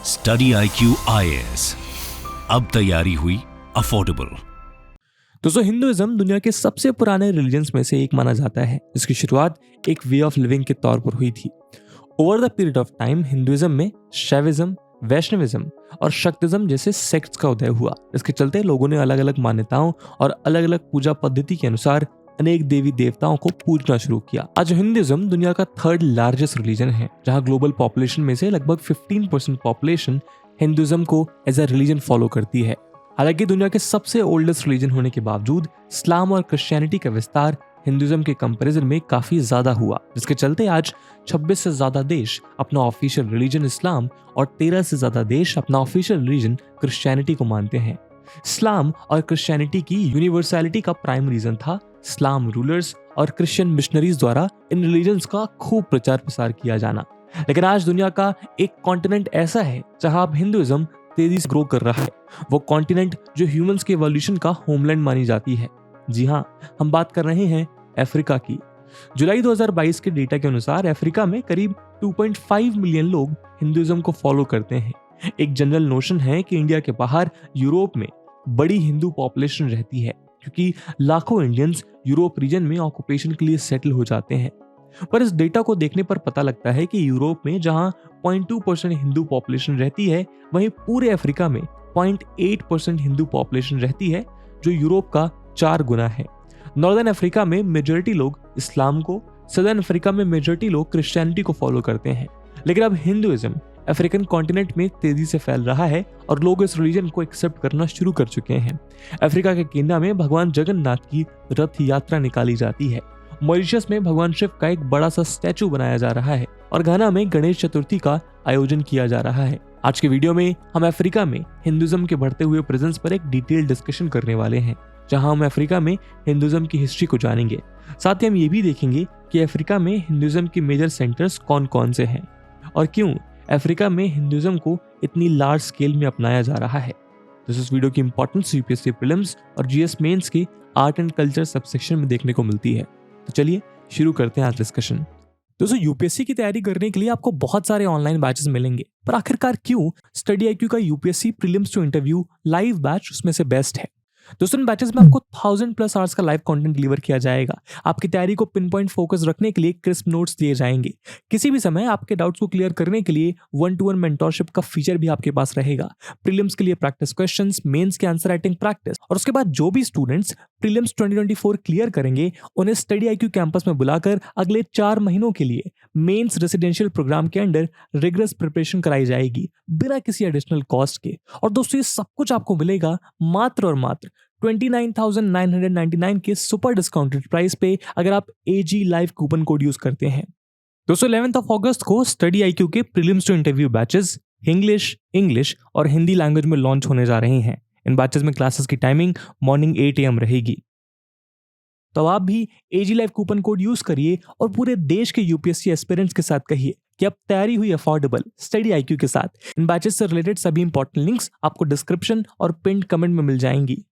Study IQ IAS, अब तैयारी हुई अफोर्डेबल। दोस्तों, हिंदुइज्म दुनिया के सबसे पुराने रिलीजन्स में से एक माना जाता है। इसकी शुरुआत एक वे ऑफ लिविंग के तौर पर हुई थी। Over the period of time Hinduism में शैविज्म, वैष्णविज्म और शक्तिज्म जैसे सेक्ट्स का उदय हुआ। इसके चलते लोगों ने अलग अलग मान्यताओं और अलग अलग पूजा पद्धति के अनुसार अनेक देवी देवताओं को पूजना शुरू किया। आज हिंदुइज्म दुनिया का थर्ड लार्जेस्ट रिलीजन है, जहां ग्लोबल पॉपुलेशन में से लगभग 15% पॉपुलेशन हिंदुइज्म को एज अ रिलीजन फॉलो करती है। हालांकि दुनिया के सबसे ओल्डेस्ट रिलीजन होने के बावजूद इस्लाम और क्रिश्चियनिटी का विस्तार हिंदुइज्म के कंपैरिजन में काफी ज्यादा हुआ, जिसके चलते आज 26 से ज्यादा देश अपना ऑफिशियल रिलीजन इस्लाम और 13 से ज्यादा देश अपना ऑफिशियल रिलीजन क्रिश्चियनिटी को मानते हैं। इस्लाम और क्रिश्चियनिटी की यूनिवर्सैलिटी का प्राइम रीजन था इस्लाम रूलर्स और क्रिश्चियन मिशनरीज द्वारा इन रिलीजन्स का खूब प्रचार प्रसार किया जाना। लेकिन आज दुनिया का एक कॉन्टिनेंट ऐसा है जहां अब हिंदुइज्म तेजी से ग्रो कर रहा है। वो कॉन्टिनेंट जो ह्यूमंस के एवोल्यूशन का होमलैंड मानी जाती है। जी हाँ, हम बात कर रहे हैं अफ्रीका की। जुलाई 2022 के डेटा के अनुसार अफ्रीका में करीब 2.5 मिलियन लोग हिंदुइज्म को फॉलो करते हैं। एक जनरल नोशन है कि इंडिया के बाहर यूरोप में बड़ी हिंदू पॉपुलेशन रहती है, क्योंकि लाखों इंडियंस यूरोप रीजन में ऑक्यूपेशन के लिए सेटल हो जाते हैं। पर इस डेटा को देखने पर पता लगता है कि यूरोप में जहां 0.2% हिंदू पॉपुलेशन रहती है, वहीं पूरे अफ्रीका में 0.8% हिंदू पॉपुलेशन रहती है, जो यूरोप का 4 गुना है। नॉर्दर्न अफ्रीका में मेजॉरिटी लोग इस्लाम को, सदर्न अफ्रीका में मेजॉरिटी लोग क्रिश्चियनिटी को फॉलो करते हैं। लेकिन अब हिंदुइज्म अफ्रीकन कॉन्टिनेंट में तेजी से फैल रहा है और लोग इस रिलीजन को एक्सेप्ट करना शुरू कर चुके हैं। अफ्रीका के केन्या में भगवान जगन्नाथ की रथ यात्रा निकाली जाती है। मॉरिशस में भगवान शिव का एक बड़ा सा स्टैचू बनाया जा रहा है और घाना में गणेश चतुर्थी का आयोजन किया जा रहा है। आज के वीडियो में हम अफ्रीका में हिंदुइज्म के बढ़ते हुए प्रेजेंस पर एक डिटेल डिस्कशन करने वाले हैं, जहां हम अफ्रीका में हिंदुइज्म की हिस्ट्री को जानेंगे। साथ ही हम ये भी देखेंगे कि अफ्रीका में हिंदुइज्म के मेजर सेंटर्स कौन कौन से हैं और क्यों अफ्रीका में हिंदुइज्म को इतनी लार्ज स्केल में अपनाया जा रहा है। तो इस वीडियो की इंपॉर्टेंस यूपीएससी प्रीलिम्स और जीएस मेंस के आर्ट एंड कल्चर सबसेक्शन में देखने को मिलती है। तो चलिए शुरू करते हैं आज डिस्कशन। दोस्तों, यूपीएससी की तैयारी करने के लिए आपको बहुत सारे ऑनलाइन बैचेस मिलेंगे, पर आखिरकार क्यों स्टडी IQ का UPSC prelims to interview live batch उसमें से बेस्ट है। दोस्तों, इन बैचेस में आपको 1000+ आवर्स का लाइव कंटेंट डिलीवर किया जाएगा। आपकी तैयारी को पिन पॉइंट फोकस रखने के लिए क्रिस्प नोट्स दिए जाएंगे। किसी भी समय आपके डाउट्स को क्लियर करने के लिए 1-to-1 मेंटोरशिप का फीचर भी आपके पास रहेगा। प्रीलिम्स के लिए प्रैक्टिस क्वेश्चंस, मेंस के आंसर राइटिंग प्रैक्टिस, और उसके बाद जो भी स्टूडेंट्स प्रीलिम्स 2024 क्लियर करेंगे उन्हें स्टडी IQ कैंपस में बुलाकर अगले 4 महीनों के लिए मेंस रेसिडेंशियल प्रोग्राम के अंडर रिगरस प्रिपरेशन कराई जाएगी बिना किसी एडिशनल कॉस्ट के। और दोस्तों, ये सब कुछ आपको मिलेगा मात्र और मात्र 29,999 के सुपर डिस्काउंटेड प्राइस पे, अगर आप AG live coupon code use करते हैं। दोस्तों, 11 अगस्त को स्टडी IQ के prelims to interview batches English और हिंदी लैंग्वेज में लॉन्च होने जा रहे हैं। इन बैचेस में क्लासेस की टाइमिंग मॉर्निंग 8 AM रहेगी। तो आप भी AG live coupon code use करिए और पूरे देश के यूपीएससी एस्पिरेंट्स के साथ कहिए कि अब तैयारी हुई अफोर्डेबल स्टडी IQ के साथ। इन बैचेस से रिलेटेड सभी इंपॉर्टेंट लिंक्स आपको डिस्क्रिप्शन और पिन्ड कमेंट में मिल जाएंगी।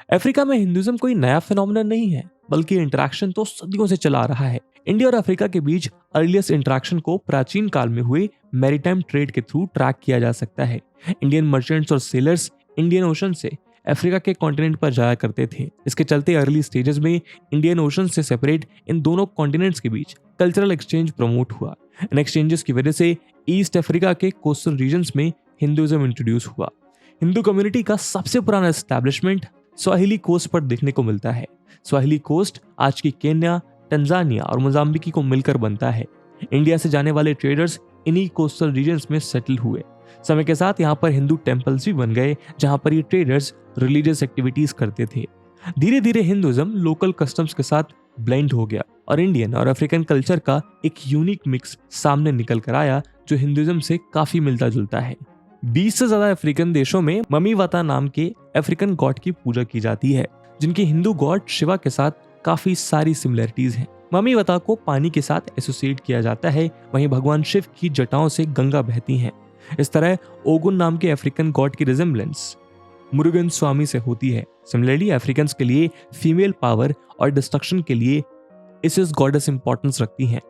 अफ्रीका में हिंदुइज्म कोई नया फिनोमेनन नहीं है, बल्कि इंटरेक्शन तो सदियों से चला आ रहा है। इंडिया और अफ्रीका के बीच अर्लीस्ट इंटरेक्शन को प्राचीन काल में हुए मैरीटाइम ट्रेड के थ्रू ट्रैक किया जा सकता है। इंडियन मर्चेंट्स और सेलर्स इंडियन ओशन से अफ्रीका के कॉन्टिनेंट पर जाया करते थे। इसके चलते अर्ली स्टेजेस में इंडियन ओशन से सेपरेट इन दोनों कॉन्टिनेंट्स के बीच कल्चरल एक्सचेंज प्रमोट हुआ। इन एक्सचेंजेस की वजह से ईस्ट अफ्रीका के कोस्टल रीजन्स में हिंदुइज्म इंट्रोड्यूस हुआ। हिंदू कम्युनिटी का सबसे पुराना एस्टैब्लिशमेंट स्वाहिली कोस्ट पर देखने को मिलता है। स्वाहिली कोस्ट आज की केन्या, तंजानिया और मोजाम्बिक को मिलकर बनता है। इंडिया से जाने वाले ट्रेडर्स इन्हीं कोस्टल रीजन्स में सेटल हुए। समय के साथ यहाँ पर हिंदू टेम्पल्स भी बन गए, जहाँ पर ये ट्रेडर्स रिलीजियस एक्टिविटीज करते थे। धीरे धीरे हिंदुइज्म लोकल कस्टम्स के साथ ब्लेंड हो गया और इंडियन और अफ्रीकन कल्चर का एक यूनिक मिक्स सामने निकल कर आया, जो हिंदुइज्म से काफी मिलता जुलता है। 20 से ज्यादा अफ्रीकन देशों में ममीवता नाम के अफ्रीकन गॉड की पूजा की जाती है, जिनकी हिंदू गॉड शिवा के साथ काफी सारी सिमिलरिटीज हैं। ममीवता को पानी के साथ एसोसिएट किया जाता है, वहीं भगवान शिव की जटाओं से गंगा बहती हैं। इस तरह ओगुन नाम के अफ्रीकन गॉड की रिजेम्बलेंस मुरुगन स्वामी से होती है। सिमिलरली अफ्रीकन्स के लिए फीमेल पावर और डिस्ट्रक्शन के लिए इस गॉडेस इंपॉर्टेंस रखती हैं।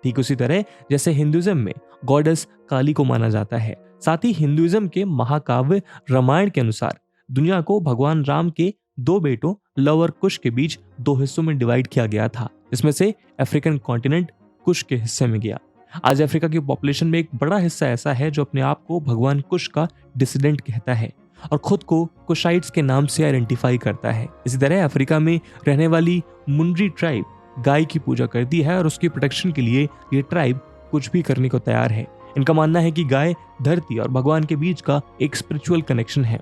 ठीक उसी तरह जैसे हिंदुइज्म में गॉडेस काली को माना जाता है। साथ ही हिंदुइज्म के महाकाव्य रामायण के अनुसार दुनिया को भगवान राम के 2 बेटों लव और कुश के बीच 2 हिस्सों में डिवाइड किया गया था, जिसमें से अफ्रीकन कॉन्टिनेंट कुश के हिस्से में गया। आज अफ्रीका की पॉपुलेशन में एक बड़ा हिस्सा ऐसा है जो अपने आप को भगवान कुश का डिसिडेंट कहता है और खुद को कुशाइट्स के नाम से आइडेंटिफाई करता है। इसी तरह अफ्रीका में रहने वाली मुंडरी ट्राइब गाय की पूजा करती है और उसकी प्रोटेक्शन के लिए ये ट्राइब कुछ भी करने को तैयार है। इनका मानना है कि गाय धरती और भगवान के बीच का एक स्पिरिचुअल कनेक्शन है।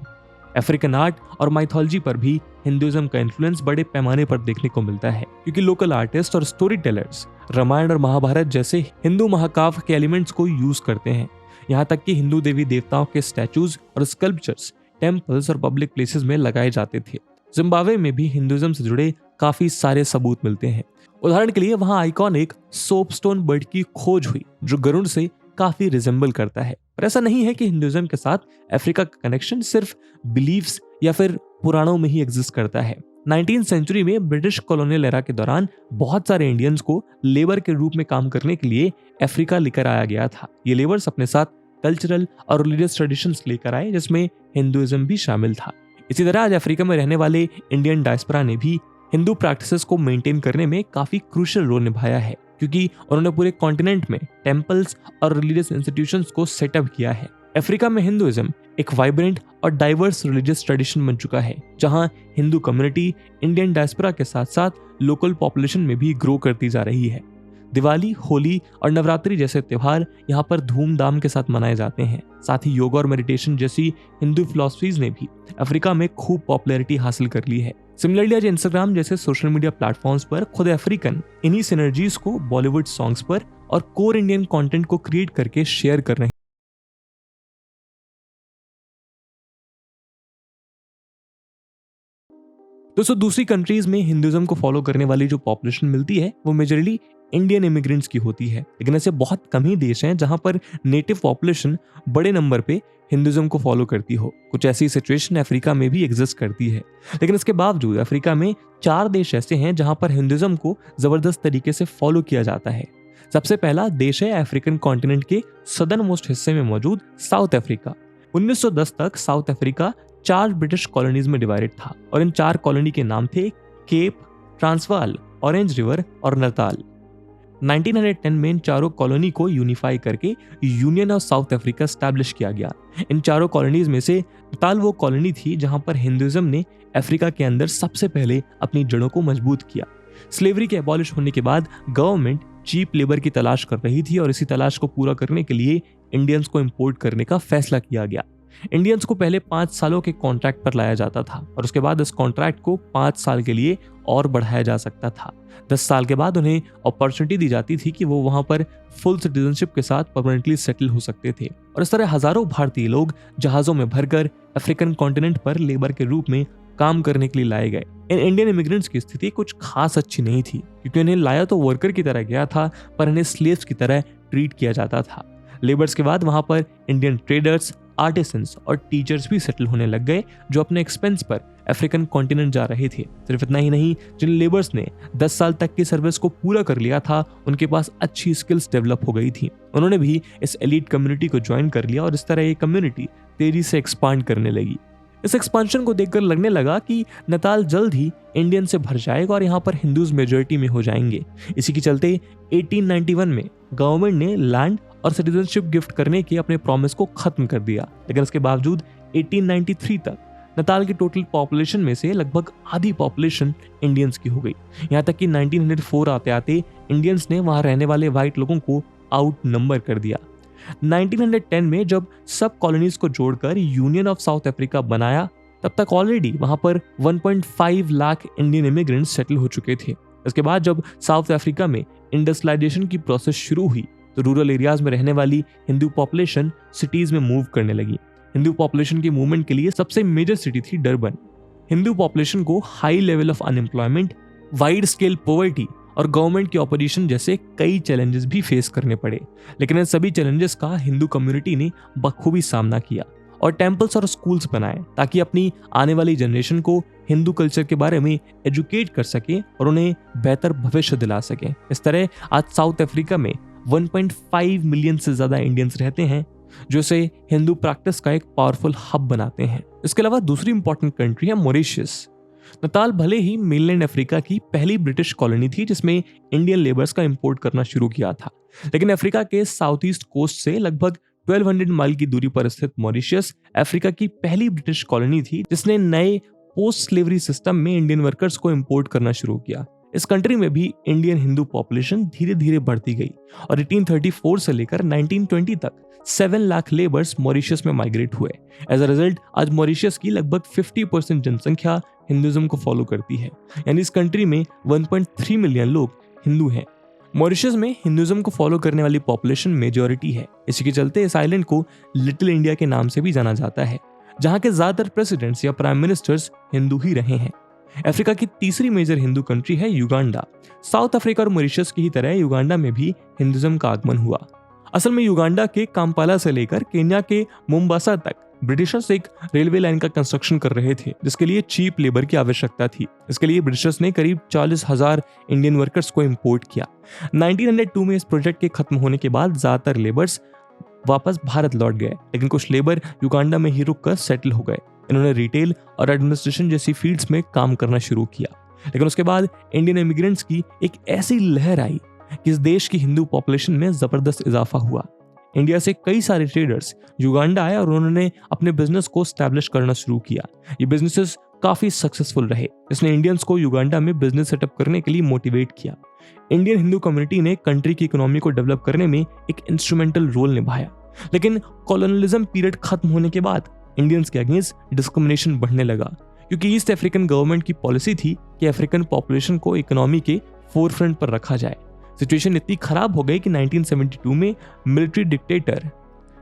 अफ्रीकन आर्ट और माइथोलॉजी पर भी हिंदुइज्म का इन्फ्लुएंस बड़े पैमाने पर देखने को मिलता है, क्योंकि लोकल आर्टिस्ट और स्टोरी टेलर्स रामायण और महाभारत जैसे हिंदू महाकाव्य के एलिमेंट्स को यूज करते हैं। यहाँ तक कि हिंदू देवी देवताओं के स्टैचूज और स्कल्पचर्स टेम्पल्स और पब्लिक प्लेसेस में लगाए जाते थे। जिम्बाब्वे में भी हिंदुइज्म से जुड़े काफी सारे सबूत मिलते हैं। उदाहरण के लिए वहां आइकॉनिक सोपस्टोन बर्ड की खोज हुई जो गरुड़ से काफी रिजेंबल करता है। पर ऐसा नहीं है कि हिंदुइज्म के साथ अफ्रीका का कनेक्शन सिर्फ बिलीफ्स या फिर पुराणों में ही एग्जिस्ट करता है। 19th सेंचुरी में ब्रिटिश कॉलोनियल एरा के दौरान बहुत सारे इंडियंस को लेबर के रूप में काम करने के लिए अफ्रीका लेकर आया गया था। ये लेबर्स अपने साथ कल्चरल और रिलीजियस ट्रेडिशंस लेकर आए, जिसमें हिंदुइज्म भी शामिल था। इसी तरह आज अफ्रीका में रहने वाले इंडियन डायस्पोरा ने भी हिंदू प्रैक्टिसेस को मेंटेन करने में काफी क्रूशियल रोल निभाया है, क्योंकि उन्होंने पूरे कॉन्टिनेंट में टेम्पल्स और रिलीजियस इंस्टीट्यूशंस को सेटअप किया है। अफ्रीका में हिंदुइज्म एक वाइब्रेंट और डाइवर्स रिलीजियस ट्रेडिशन बन चुका है, जहां हिंदू कम्युनिटी इंडियन डायस्पोरा के साथ साथ लोकल पॉपुलेशन में भी ग्रो करती जा रही है। दिवाली, होली और नवरात्रि जैसे त्योहार यहाँ पर धूमधाम के साथ मनाए जाते हैं। साथ ही योगा और मेडिटेशन जैसी हिंदू फिलॉसफीज ने भी अफ्रीका में खूब पॉपुलैरिटी हासिल कर ली है। सिमिलरली आज इंस्टाग्राम जैसे सोशल मीडिया प्लेटफॉर्म्स पर खुद अफ्रीकन इन्हीं सिनर्जीज को बॉलीवुड सॉन्ग्स पर और कोर इंडियन कंटेंट को क्रिएट करके शेयर कर रहे हैं। दोस्तों, दूसरी कंट्रीज में हिंदुइज्म को फॉलो करने वाली जो पॉपुलेशन मिलती है वो मेजरली इंडियन इमिग्रेंट्स की होती है, लेकिन ऐसे बहुत कम ही देश हैं जहां पर नेटिव पॉपुलेशन बड़े नंबर पे हिंदुइज्म को फॉलो करती हो। कुछ ऐसी सिचुएशन अफ्रीका में भी एग्जिस्ट करती है, लेकिन इसके बावजूद अफ्रीका में 4 देश ऐसे हैं जहां पर हिंदुइज्म को जबरदस्त तरीके से फॉलो किया जाता है। सबसे पहला देश है अफ्रीकन कॉन्टिनेंट के सदर्न मोस्ट हिस्से में मौजूद साउथ अफ्रीका। 1910 तक साउथ अफ्रीका 4 ब्रिटिश कॉलोनीज में डिवाइडेड था और इन 4 कॉलोनी के नाम थे केप, ट्रांसवाल, ऑरेंज रिवर और नताल। 1910 में इन चारों कॉलोनी को यूनिफाई करके union of south Africa establish किया गया। इन चारों कॉलोनीज में से नताल वो कॉलोनी थी जहां पर हिंदुइज्म ने अफ्रीका के अंदर सबसे पहले अपनी जड़ों को मजबूत किया। स्लेवरी के एबॉलिश होने के बाद गवर्नमेंट चीप लेबर की तलाश कर रही थी और इसी तलाश को पूरा करने के लिए इंडियंस को इंपोर्ट करने का फैसला किया गया। इंडियंस को पहले 5 सालों के कॉन्ट्रैक्ट पर लाया जाता था और उसके बाद इस कॉन्ट्रैक्ट को 5 साल के लिए और बढ़ाया जा सकता था। 10 साल के बाद उन्हें अपॉर्चुनिटी दी जाती थी कि वो वहां पर फुल सिटीजनशिप के साथ परमानेंटली सेटल हो सकते थे और इस तरह हजारों भारतीय लोग जहाजों में भरकर अफ्रीकन कॉन्टिनेंट पर लेबर के रूप में काम करने के लिए लाए गए। इन इंडियन इमिग्रेंट्स की स्थिति कुछ खास अच्छी नहीं थी, क्योंकि इन्हें लाया तो वर्कर की तरह गया था पर इन्हें स्लेव्स की तरह ट्रीट किया जाता था। लेबर्स के बाद वहां पर इंडियन ट्रेडर्स, आर्टिसंस और टीचर्स भी सेटल होने लग गए जो अपने एक्सपेंस पर अफ्रीकन कॉन्टिनेंट जा रहे थे। सिर्फ इतना ही नहीं, जिन लेबर्स ने 10 साल तक की सर्विस को पूरा कर लिया था उनके पास अच्छी स्किल्स डेवलप हो गई थी। उन्होंने भी इस एलीट कम्युनिटी को ज्वाइन कर लिया और इस तरह ये कम्युनिटी तेजी से एक्सपांड करने लगी। इस एक्सपांशन को देखकर लगने लगा कि नताल जल्द ही इंडियन से भर जाएगा और यहाँ पर हिंदूज मेजॉरिटी में हो जाएंगे। इसी के चलते 1891 में गवर्नमेंट ने लैंड और सिटीजनशिप गिफ्ट करने के अपने प्रॉमिस को खत्म कर दिया, लेकिन इसके बावजूद 1893 तक नताल की टोटल पॉपुलेशन में से लगभग आधी पॉपुलेशन इंडियंस की हो गई। यहाँ तक कि 1904 आते आते इंडियंस ने वहां रहने वाले व्हाइट लोगों को आउट नंबर कर दिया। 1910 में जब सब कॉलोनीज को जोड़कर यूनियन ऑफ साउथ अफ्रीका बनाया, तब तक ऑलरेडी वहां पर 1.5 लाख इंडियन इमिग्रेंट्स सेटल हो चुके थे। इसके बाद जब साउथ अफ्रीका में इंडस्ट्रियलाइजेशन की प्रोसेस शुरू हुई तो रूरल एरियाज में रहने वाली हिंदू पॉपुलेशन सिटीज में मूव करने लगी। हिंदू पॉपुलेशन की मूवमेंट के लिए सबसे मेजर सिटी थी डरबन। हिंदू पॉपुलेशन को high level of unemployment, wide scale poverty और गवर्नमेंट की ऑपोजिशन जैसे कई चैलेंजेस भी फेस करने पड़े, लेकिन इन सभी चैलेंजेस का हिंदू कम्युनिटी ने बखूबी सामना किया और टेम्पल्स और स्कूल्स बनाए ताकि अपनी आने वाली जनरेशन को हिंदू कल्चर के बारे में एजुकेट कर सके और उन्हें बेहतर भविष्य दिला सके। इस तरह आज साउथ अफ्रीका में 1.5 मिलियन से ज्यादा इंडियंस रहते हैं, जो इसे हिंदू प्रैक्टिस का एक पावरफुल हब बनाते हैं। इसके अलावा दूसरी इंपॉर्टेंट कंट्री है मॉरिशस। नताल भले ही मेनलैंड अफ्रीका की पहली ब्रिटिश कॉलोनी थी जिसमें इंडियन लेबर्स का इंपोर्ट करना शुरू किया था, लेकिन अफ्रीका के साउथ ईस्ट कोस्ट से लगभग 1200 माइल की दूरी पर स्थित मॉरिशस अफ्रीका की पहली ब्रिटिश कॉलोनी थी जिसने नए पोस्ट स्लेवरी सिस्टम में इंडियन वर्कर्स को इंपोर्ट करना शुरू किया। इस कंट्री में भी इंडियन हिंदू पॉपुलेशन धीरे धीरे बढ़ती गई और 1834 से लेकर 1920 तक 7 लाख लेबर्स मॉरिशस में माइग्रेट हुए। एज अ रिजल्ट आज मॉरिशस की लगभग 50% जनसंख्या हिंदुइज्म को फॉलो करती है, यानी इस कंट्री में 1.3 मिलियन लोग हिंदू हैं। मॉरिशस में हिंदुइज्म को फॉलो करने वाली पॉपुलेशन मेजॉरिटी है। इसी के चलते इस आइलैंड को लिटिल इंडिया के नाम से भी जाना जाता है, जहां के ज्यादातर प्रेसिडेंट्स या प्राइम मिनिस्टर्स हिंदू ही रहे हैं। अफ्रीका की तीसरी मेजर हिंदू कंट्री है युगांडा। साउथ अफ्रीका और मॉरिशस की ही तरह युगांडा में भी हिंदुइज्म का आगमन हुआ। असल में युगांडा के काम्पाला से लेकर केन्या के मोम्बासा तक ब्रिटिशर्स एक रेलवे लाइन का कंस्ट्रक्शन कर रहे थे, जिसके लिए चीप लेबर की आवश्यकता थी। इसके लिए ब्रिटिशर्स ने करीब 40,000 इंडियन वर्कर्स को इंपोर्ट किया। 1902 में इस प्रोजेक्ट के खत्म होने के बाद ज्यादातर लेबर्स वापस भारत लौट गए, लेकिन कुछ लेबर युगांडा में ही रुककर सेटल हो गए। इन्होंने रिटेल और एडमिनिस्ट्रेशन जैसी फील्ड्स में काम करना शुरू किया, लेकिन उसके बाद इंडियन इमिग्रेंट्स की एक ऐसी लहर आई कि इस देश की हिंदू पॉपुलेशन में जबरदस्त इजाफा हुआ। इंडिया से कई सारे ट्रेडर्स युगांडा आए और उन्होंने अपने बिजनेस को स्टैब्लिश करना शुरू किया। ये बिजनेसेस काफी सक्सेसफुल रहे, इसने इंडियंस को युगांडा में बिजनेस सेटअप करने के लिए मोटिवेट किया। इंडियन हिंदू कम्युनिटी ने कंट्री की इकोनॉमी को डेवलप करने में एक इंस्ट्रूमेंटल रोल निभाया, लेकिन कॉलोनियलिज्म पीरियड खत्म होने के बाद इंडियंस के अगेंस्ट डिस्क्रिमिनेशन बढ़ने लगा, क्योंकि ईस्ट अफ्रीकन गवर्नमेंट की पॉलिसी थी कि अफ्रीकन पॉपुलेशन को इकोनॉमी के फोरफ्रंट पर रखा जाए। सिचुएशन इतनी खराब हो गई कि 1972 में मिलिट्री डिक्टेटर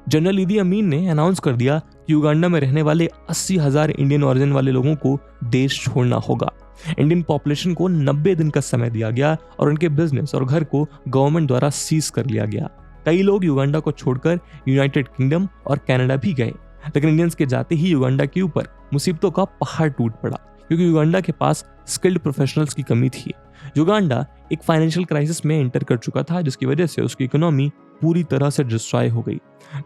जनरल ईदी अमीन ने अनाउंस कर दिया कि युगांडा में रहने वाले 80,000 इंडियन ओरिजिन वाले लोगों को देश छोड़ना होगा। इंडियन पॉपुलेशन को 90 दिन का समय दिया गया और उनके बिजनेस और घर को गवर्नमेंट द्वारा सीज कर लिया गया। कई लोग युगांडा को छोड़कर यूनाइटेड किंगडम और कनाडा भी गए, लेकिन इंडियंस के जाते ही युगांडा के ऊपर मुसीबतों का पहाड़ टूट पड़ा, क्योंकि युगांडा के पास स्किल्ड प्रोफेशनल्स की कमी थी। युगांडा एक फाइनेंशियल क्राइसिस में एंटर कर चुका था, जिसकी वजह से उसकी इकोनॉमी पूरी तरह से डिस्ट्रॉय हो गई।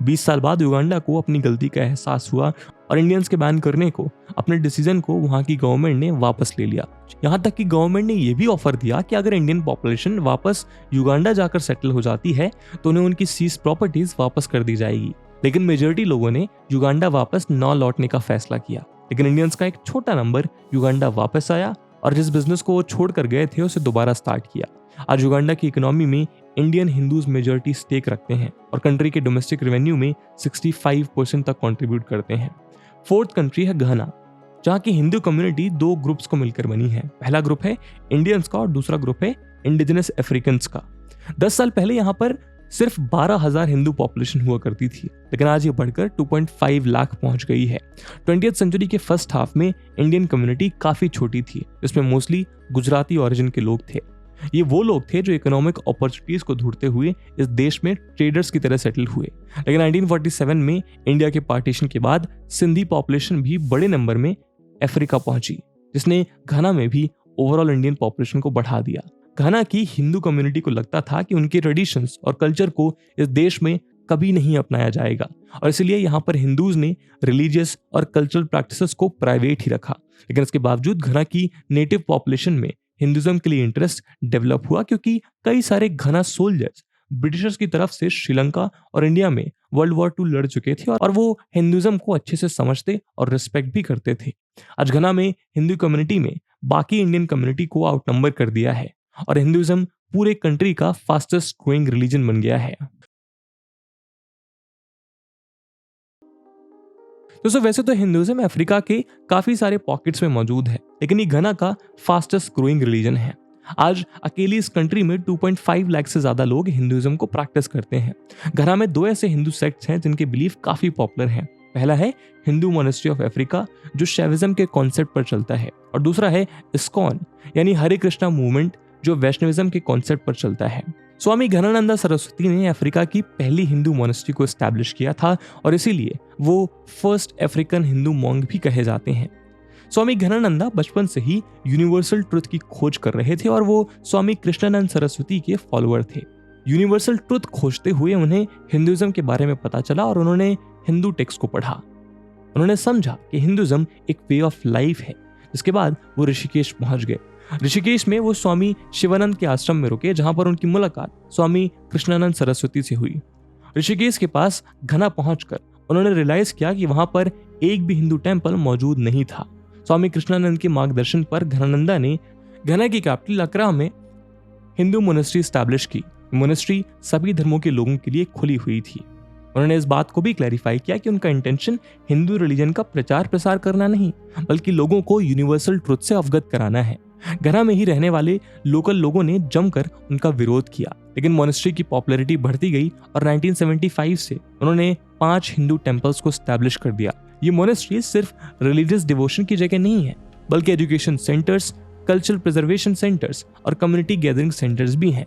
20 साल बाद युगांडा को अपनी गलती का एहसास हुआ और इंडियंस के बैन करने को अपने डिसीजन को वहां की गवर्नमेंट ने वापस ले लिया। यहां तक कि गवर्नमेंट ने यह भी ऑफर दिया कि अगर इंडियन पॉपुलेशन वापस युगांडा जाकर सेटल हो जाती है तो उन्हें उनकी सीज प्रॉपर्टीज वापस कर दी जाएगी। लेकिन मेजॉरिटी लोगों ने युगांडा वापस न लौटने का फैसला किया। लेकिन इंडियंस का एक छोटा नंबर युगांडा वापस आया और जिस बिजनेस को वो छोड़कर गए थे उसे दोबारा स्टार्ट किया। आज युगांडा की इकोनॉमी में इंडियन हिंदूज मेजॉरिटी स्टेक रखते हैं और कंट्री के डोमेस्टिक रेवेन्यू में 65% तक कंट्रीब्यूट करते हैं। फोर्थ कंट्री है घाना, जहां की हिंदू कम्युनिटी 2 ग्रुप्स को मिलकर बनी है। पहला ग्रुप है इंडियंस का और दूसरा ग्रुप है इंडिजिनस अफ्रीकन्स का। 10 साल पहले यहाँ पर सिर्फ 12,000 हिंदू पॉपुलेशन हुआ करती थी, लेकिन आज ये बढ़कर 2.5 लाख पहुंच गई है। 20th सेंचुरी के फर्स्ट हाफ में इंडियन कम्युनिटी काफी छोटी थी, इसमें मोस्टली गुजराती ओरिजिन के लोग थे। ये वो लोग थे जो इकोनॉमिक अपॉर्चुनिटीज को ढूंढते हुए इस देश में ट्रेडर्स की तरह सेटल हुए। लेकिन 1947 में इंडिया के पार्टीशन के बाद सिंधी पॉपुलेशन भी बड़े नंबर में अफ्रीका पहुंची, जिसने घाना में भी ओवरऑल इंडियन पॉपुलेशन को बढ़ा दिया। घाना की हिंदू कम्युनिटी को लगता था कि उनके ट्रेडिशंस और कल्चर को इस देश में कभी नहीं अपनाया जाएगा और इसलिए यहाँ पर हिंदूज ने रिलीजियस और कल्चरल प्रैक्टिसेस को प्राइवेट ही रखा। लेकिन इसके बावजूद घाना की नेटिव पॉपुलेशन में हिंदुइज्म के लिए इंटरेस्ट डेवलप हुआ, क्योंकि कई सारे घाना सोल्जर्स ब्रिटिशर्स की तरफ से श्रीलंका और इंडिया में वर्ल्ड वॉर 2 लड़ चुके थे और वो हिंदुइज्म को अच्छे से समझते और रिस्पेक्ट भी करते थे। आज घाना में हिंदू कम्युनिटी में बाकी इंडियन कम्युनिटी को आउटनंबर कर दिया है और हिंदुइज्म पूरे कंट्री का फास्टेस्ट ग्रोइंग रिलीजन बन गया है। दोस्तों वैसे तो हिंदुइज्म अफ्रीका के काफी सारे पॉकेट्स में मौजूद है, लेकिन ये घाना का फास्टेस्ट ग्रोइंग रिलीजन है। आज अकेली इस कंट्री में 2.5 लाख से ज्यादा लोग हिंदुइज्म को प्रैक्टिस करते हैं। घाना में 2 ऐसे हिंदू सेक्ट्स हैं जिनके बिलीफ काफी पॉपुलर हैं। पहला है हिंदू मॉनेस्ट्री ऑफ अफ्रीका, जो शैविज्म के कॉन्सेप्ट पर चलता है, और दूसरा है इस्कॉन यानी हरे कृष्णा मूवमेंट, जो वैष्णविज्म के कॉन्सेप्ट पर चलता है। स्वामी घनानंदा सरस्वती ने अफ्रीका की पहली हिंदू मॉनेस्ट्री को एस्टैब्लिश किया था और इसीलिए वो फर्स्ट अफ्रीकन हिंदू मॉन्क भी कहे जाते हैं। स्वामी घनानंदा बचपन से ही यूनिवर्सल ट्रुथ की खोज कर रहे थे और वो स्वामी कृष्णानंद सरस्वती के फॉलोअर थे। यूनिवर्सल ट्रुथ खोजते हुए उन्हें हिंदुइज्म के बारे में पता चला और उन्होंने हिंदू टेक्स्ट को पढ़ा। उन्होंने समझा कि हिंदुइज्म एक वे ऑफ लाइफ है। इसके बाद वो ऋषिकेश पहुंच गए। ऋषिकेश में वो स्वामी शिवानंद के आश्रम में रुके, जहां पर उनकी मुलाकात स्वामी कृष्णानंद सरस्वती से हुई। ऋषिकेश के पास घना पहुंचकर उन्होंने रियलाइज किया कि वहां पर एक भी हिंदू टेम्पल मौजूद नहीं था। स्वामी कृष्णानंद के मार्गदर्शन पर घनानंदा ने घना की कैपिटल अकरा में हिंदू मोनेस्ट्री स्टैब्लिश की। मोनेस्ट्री सभी धर्मों के लोगों के लिए खुली हुई थी। उन्होंने इस बात को भी क्लैरिफाई किया कि उनका इंटेंशन हिंदू रिलीजन का प्रचार प्रसार करना नहीं, बल्कि लोगों को यूनिवर्सल ट्रुथ से अवगत कराना है। घना में ही रहने वाले लोकल लोगों ने जमकर उनका विरोध किया, लेकिन मोनेस्ट्री की पॉपुलैरिटी बढ़ती गई और 1975 से उन्होंने 5 हिंदू टेम्पल्स को स्टैब्लिश कर दिया। ये मोनेस्ट्री सिर्फ रिलीजियस डिवोशन की जगह नहीं है, बल्कि education centres, cultural preservation centres और कम्युनिटी गैदरिंग सेंटर्स भी हैं।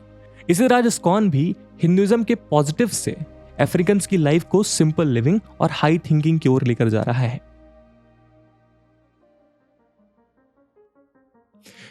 इसी तरह इस्कॉन भी हिंदुइज्म के पॉजिटिव से अफ्रीकन की लाइफ को सिंपल लिविंग और हाई थिंकिंग की ओर लेकर जा रहा है।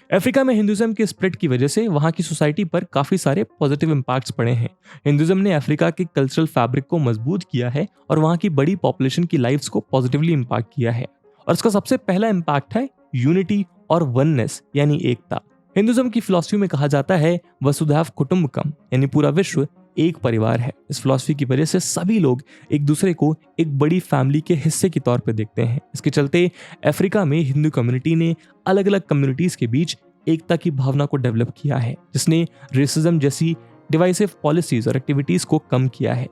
अफ्रीका में हिंदुइज्म के स्प्रेड की वजह से वहां की सोसाइटी पर काफी सारे पॉजिटिव इंपैक्ट्स पड़े हैं। हिंदुइज्म ने अफ्रीका के कल्चरल फैब्रिक को मजबूत किया है और वहां की बड़ी पॉपुलेशन की लाइफ्स को पॉजिटिवली इंपैक्ट किया है। और इसका सबसे पहला इंपैक्ट है यूनिटी और वननेस यानी एकता। हिंदुइज्म की फिलॉसफी में कहा जाता है वसुधैव कुटुंबकम यानी पूरा विश्व एक परिवार है। इस फिलॉसफी की वजह से सभी लोग एक दूसरे को एक बड़ी फैमिली के हिस्से के तौर पर देखते हैं। इसके चलते अफ्रीका में हिंदू कम्युनिटी ने अलग अलग कम्युनिटीज के बीच एकता की भावना को डेवलप किया है, जिसने रेसिज्म जैसी डिवाइसिव पॉलिसीज और एक्टिविटीज को कम किया है।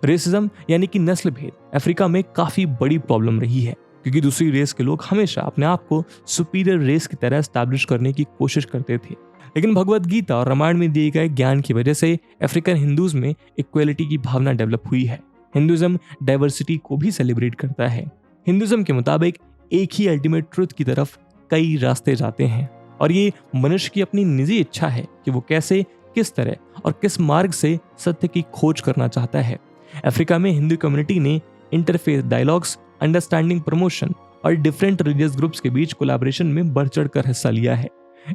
रेसिज्म यानी कि नस्ल भेद अफ्रीका में काफी बड़ी प्रॉब्लम रही है, क्योंकि दूसरी रेस के लोग हमेशा अपने आप को सुपीरियर रेस की तरह एस्टैब्लिश करने की कोशिश करते थे। लेकिन भगवत गीता और रामायण में दिए गए ज्ञान की वजह से अफ्रीकन हिंदूज में इक्वालिटी की भावना डेवलप हुई है। हिंदुइज्म डाइवर्सिटी को भी सेलिब्रेट करता है। हिंदुइज्म के मुताबिक एक ही अल्टीमेट ट्रुथ की तरफ कई रास्ते जाते हैं और ये मनुष्य की अपनी निजी इच्छा है कि वो कैसे, किस तरह और किस मार्ग से सत्य की खोज करना चाहता है। अफ्रीका में हिंदू कम्युनिटी ने इंटरफेथ डायलॉग्स, अंडरस्टैंडिंग प्रमोशन और डिफरेंट रिलीजियस ग्रुप्स के बीच कोलैबोरेशन में बढ़ चढ़कर हिस्सा लिया है।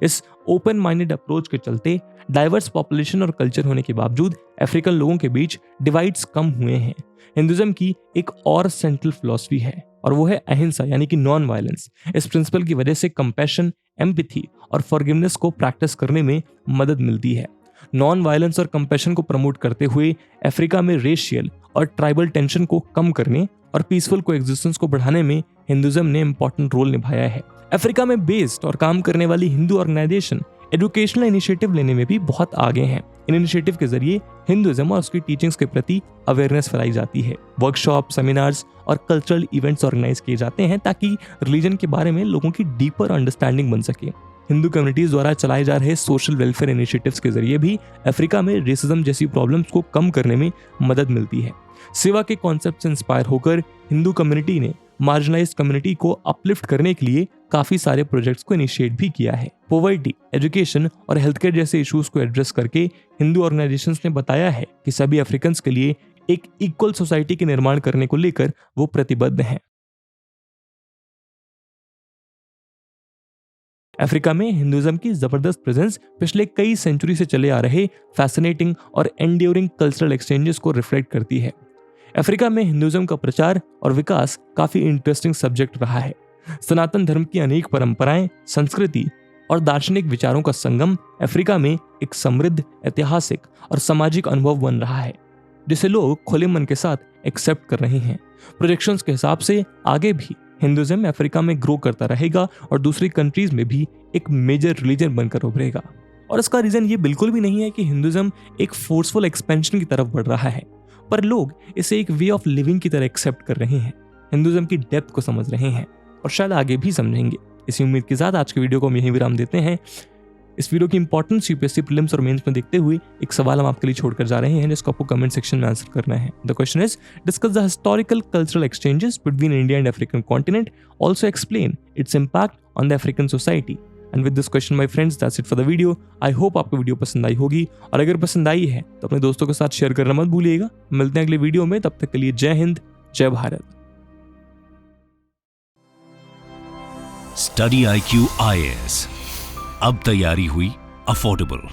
इस ओपन माइंडेड अप्रोच के चलते डाइवर्स पॉपुलेशन और कल्चर होने के बावजूद अफ्रीकन लोगों के बीच डिवाइड्स कम हुए हैं। हिंदुइज्म की एक और सेंट्रल फिलॉसफी है और वो है अहिंसा यानी कि नॉन वायलेंस। इस प्रिंसिपल की वजह से कंपैशन, एम्पैथी और फॉरगिवनेस को प्रैक्टिस करने में मदद मिलती है। नॉन वायलेंस और कंपैशन को प्रमोट करते हुए अफ्रीका में रेशियल और ट्राइबल टेंशन को कम करने और पीसफुल कोएग्जिस्टेंस को बढ़ाने में हिंदुइज्म ने इंपॉर्टेंट रोल निभाया है। अफ्रीका में बेस्ड और काम करने वाली हिंदू ऑर्गेनाइजेशन एजुकेशनल इनिशिएटिव लेने में भी बहुत आगे हैं। इन इनिशिएटिव के जरिए हिंदुइज्म और उसकी टीचिंग्स के प्रति अवेयरनेस फैलाई जाती है। वर्कशॉप, सेमिनार्स और कल्चरल इवेंट्स ऑर्गेनाइज किए जाते हैं ताकि रिलीजन के बारे में लोगों की डीपर अंडरस्टैंडिंग बन सके। हिंदू कम्युनिटीज द्वारा चलाए जा रहे सोशल वेलफेयर इनिशिएटिव्स के जरिए भी अफ्रीका में रेसिज्म जैसी प्रॉब्लम्स को कम करने में मदद मिलती है। सेवा के कॉन्सेप्ट से इंस्पायर होकर हिंदू कम्युनिटी ने मार्जिनलाइज्ड कम्युनिटी को अपलिफ्ट करने के लिए काफी सारे प्रोजेक्ट्स को इनिशिएट भी किया है। पॉवर्टी, एजुकेशन और हेल्थ केयर जैसे इश्यूज को एड्रेस करके हिंदू ऑर्गेनाइजेशंस ने बताया है कि सभी अफ्रीकन्स के लिए एक इक्वल सोसाइटी के निर्माण करने को लेकर वो प्रतिबद्ध हैं। अफ्रीका में हिंदुइज्म की जबरदस्त प्रेजेंस पिछले कई सेंचुरी से चले आ रहे फैसिनेटिंग और एंड्योरिंग कल्चरल एक्सचेंजेस को रिफ्लेक्ट करती है। अफ्रीका में हिंदुइज्म का प्रचार और विकास काफी इंटरेस्टिंग सब्जेक्ट रहा है। सनातन धर्म की अनेक परंपराएं, संस्कृति और दार्शनिक विचारों का संगम अफ्रीका में एक समृद्ध ऐतिहासिक और सामाजिक अनुभव बन रहा है, जिसे लोग खुले मन के साथ एक्सेप्ट कर रहे हैं। प्रोजेक्शंस के हिसाब से आगे भी हिंदुइज्म अफ्रीका में ग्रो करता रहेगा और दूसरी कंट्रीज में भी एक मेजर रिलीजन बनकर उभरेगा। और इसका रीजन ये बिल्कुल भी नहीं है कि हिंदुइज्म एक फोर्सफुल एक्सपेंशन की तरफ बढ़ रहा है, पर लोग इसे एक वे ऑफ लिविंग की तरह एक्सेप्ट कर रहे हैं, हिंदुइज्म की डेप्थ को समझ रहे हैं और शायद आगे भी समझेंगे। इसी उम्मीद के साथ आज के वीडियो को हम यहीं विराम देते हैं। इस वीडियो की इंपॉर्टेंस यूपीएससी प्रीलिम्स और मेंस में देखते हुए एक सवाल हम आपके लिए छोड़कर जा रहे हैं, जिसको आपको कमेंट सेक्शन में आंसर करना है। The question is, discuss the historical cultural exchanges between India and African continent, also explain its impact on the African society. And with this question my friends, that's it for the video. I hope आपको video पसंद आई होगी और अगर पसंद आई है तो अपने दोस्तों के साथ शेयर करना मत भूलिएगा। मिलते हैं अगले वीडियो में, तब तक के लिए जय हिंद, जय भारत। स्टडी IQ IAS, अब तैयारी हुई अफोर्डेबल।